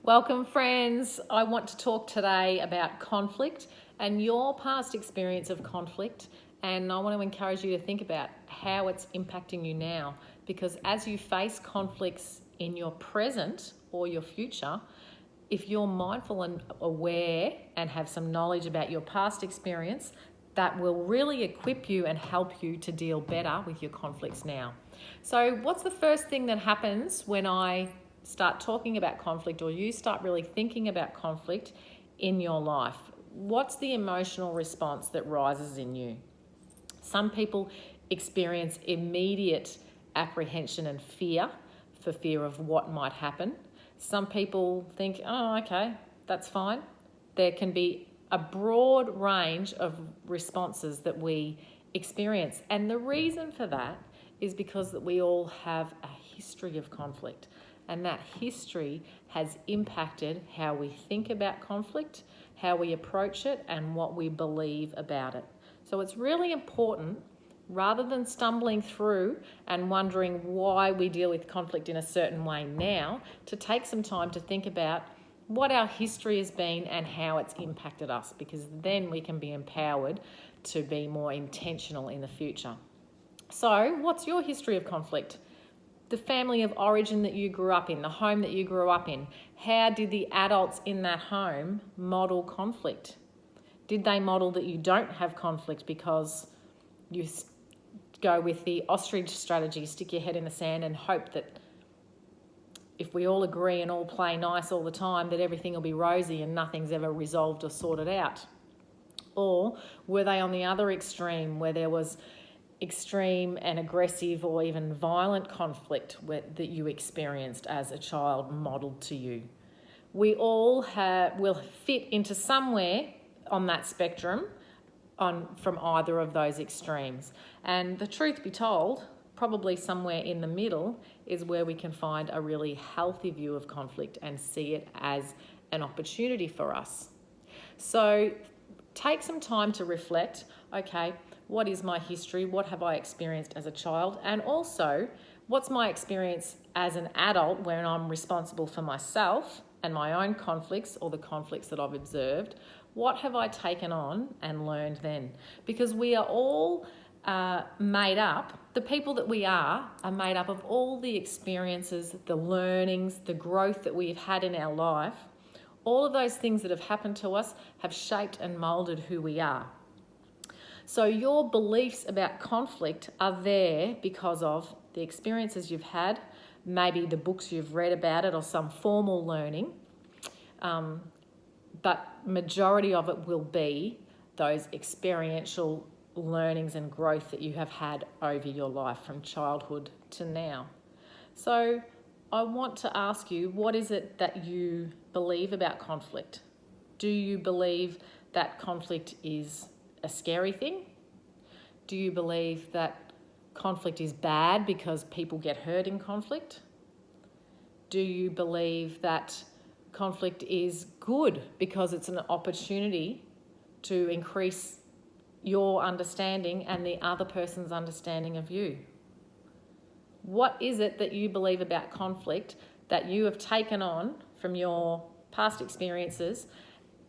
Welcome, friends. I want to talk today about conflict and your past experience of conflict. And I want to encourage you to think about how it's impacting you now. Because as you face conflicts in your present or your future, if you're mindful and aware and have some knowledge about your past experience, that will really equip you and help you to deal better with your conflicts now. So, what's the first thing that happens when I start talking about conflict, or you start really thinking about conflict in your life? What's the emotional response that rises in you? Some people experience immediate apprehension and fear, for fear of what might happen. Some people think, oh, okay, that's fine. There can be a broad range of responses that we experience. And the reason for that is because that we all have a history of conflict. And that history has impacted how we think about conflict, how we approach it, and what we believe about it. So it's really important, rather than stumbling through and wondering why we deal with conflict in a certain way now, to take some time to think about what our history has been and how it's impacted us, because then we can be empowered to be more intentional in the future. So, what's your history of conflict? The family of origin that you grew up in, the home that you grew up in, how did the adults in that home model conflict? Did they model that you don't have conflict because you go with the ostrich strategy, stick your head in the sand and hope that if we all agree and all play nice all the time, that everything will be rosy and nothing's ever resolved or sorted out? Or were they on the other extreme, where there was extreme and aggressive or even violent conflict that you experienced as a child modelled to you? We all will fit into somewhere on that spectrum from either of those extremes. And the truth be told, probably somewhere in the middle is where we can find a really healthy view of conflict and see it as an opportunity for us. So take some time to reflect, okay, what is my history? What have I experienced as a child? And also, what's my experience as an adult when I'm responsible for myself and my own conflicts or the conflicts that I've observed? What have I taken on and learned then? Because we are all made up, the people that we are made up of all the experiences, the learnings, the growth that we've had in our life. All of those things that have happened to us have shaped and moulded who we are. So your beliefs about conflict are there because of the experiences you've had, maybe the books you've read about it or some formal learning, but majority of it will be those experiential learnings and growth that you have had over your life from childhood to now. So I want to ask you, what is it that you believe about conflict? Do you believe that conflict is a scary thing? Do you believe that conflict is bad because people get hurt in conflict? Do you believe that conflict is good because it's an opportunity to increase your understanding and the other person's understanding of you? What is it that you believe about conflict that you have taken on from your past experiences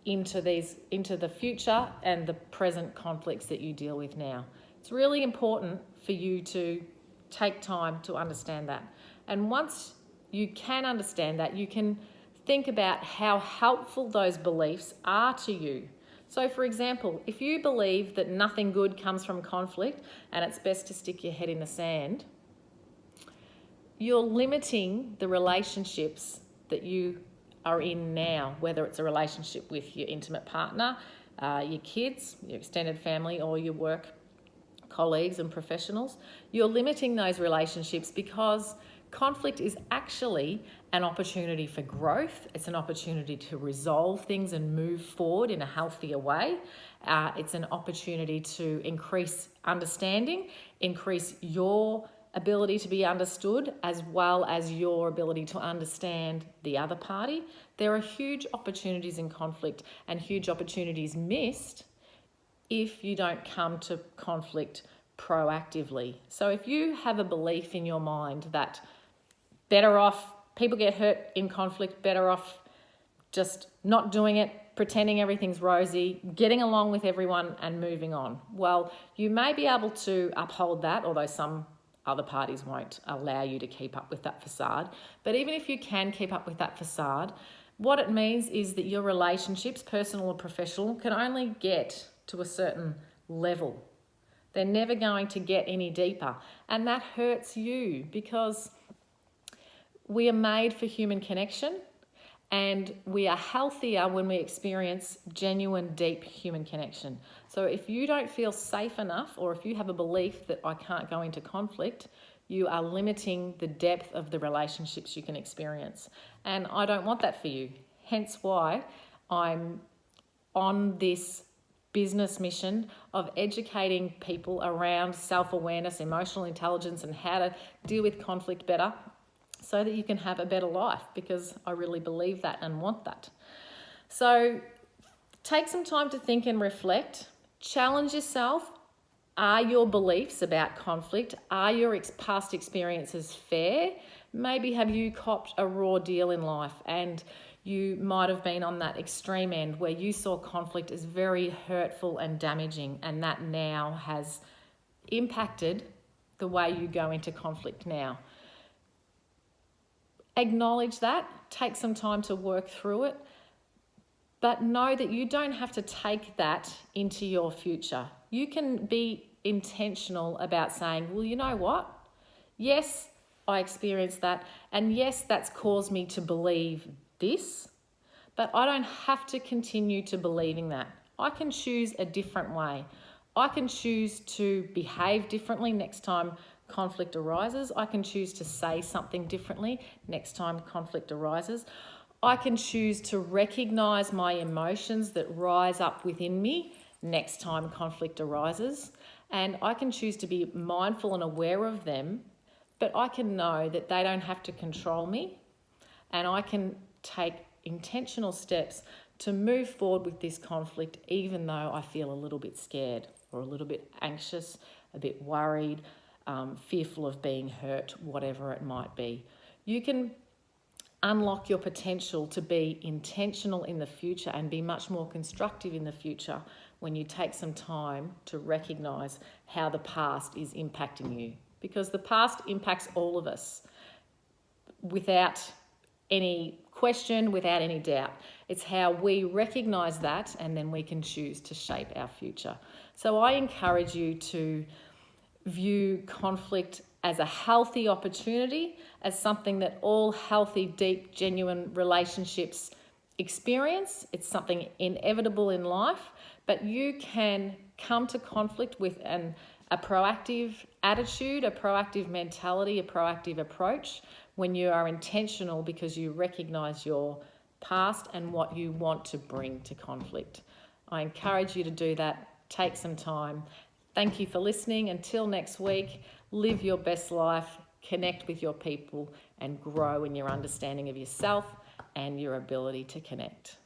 into the future and the present conflicts that you deal with now? It's really important for you to take time to understand that. And once you can understand that, you can think about how helpful those beliefs are to you. So, for example, if you believe that nothing good comes from conflict and it's best to stick your head in the sand, you're limiting the relationships that you are in now, whether it's a relationship with your intimate partner, your kids, your extended family, or your work colleagues and professionals. You're limiting those relationships because conflict is actually an opportunity for growth. It's an opportunity to resolve things and move forward in a healthier way. It's an opportunity to increase understanding, increase your ability to be understood, as well as your ability to understand the other party. There are huge opportunities in conflict and huge opportunities missed if you don't come to conflict proactively. So if you have a belief in your mind that better off, people get hurt in conflict, better off just not doing it, pretending everything's rosy, getting along with everyone and moving on. Well, you may be able to uphold that, although some other parties won't allow you to keep up with that facade. But even if you can keep up with that facade, what it means is that your relationships, personal or professional, can only get to a certain level. They're never going to get any deeper. And that hurts you because we are made for human connection, and we are healthier when we experience genuine, deep human connection. So if you don't feel safe enough, or if you have a belief that I can't go into conflict, you are limiting the depth of the relationships you can experience. And I don't want that for you. Hence why I'm on this business mission of educating people around self-awareness, emotional intelligence, and how to deal with conflict better, so that you can have a better life, because I really believe that and want that. So take some time to think and reflect. Challenge yourself. Are your beliefs about conflict, are your past experiences fair? Maybe have you copped a raw deal in life and you might have been on that extreme end where you saw conflict as very hurtful and damaging, and that now has impacted the way you go into conflict now. Acknowledge that, take some time to work through it, but know that you don't have to take that into your future. You can be intentional about saying, well, you know what? Yes, I experienced that, and yes, that's caused me to believe this, but I don't have to continue to believing that. I can choose a different way. I can choose to behave differently next time conflict arises. I can choose to say something differently next time conflict arises. I can choose to recognize my emotions that rise up within me next time conflict arises. And I can choose to be mindful and aware of them, but I can know that they don't have to control me, and I can take intentional steps to move forward with this conflict, even though I feel a little bit scared or a little bit anxious, a bit worried, fearful of being hurt, whatever it might be. You can unlock your potential to be intentional in the future and be much more constructive in the future when you take some time to recognise how the past is impacting you. Because the past impacts all of us without any question, without any doubt. It's how we recognise that, and then we can choose to shape our future. So I encourage you to view conflict as a healthy opportunity, as something that all healthy, deep, genuine relationships experience. It's something inevitable in life, but you can come to conflict with a proactive attitude, a proactive mentality, a proactive approach when you are intentional, because you recognise your past and what you want to bring to conflict. I encourage you to do that. Take some time. Thank you for listening. Until next week, live your best life, connect with your people, and grow in your understanding of yourself and your ability to connect.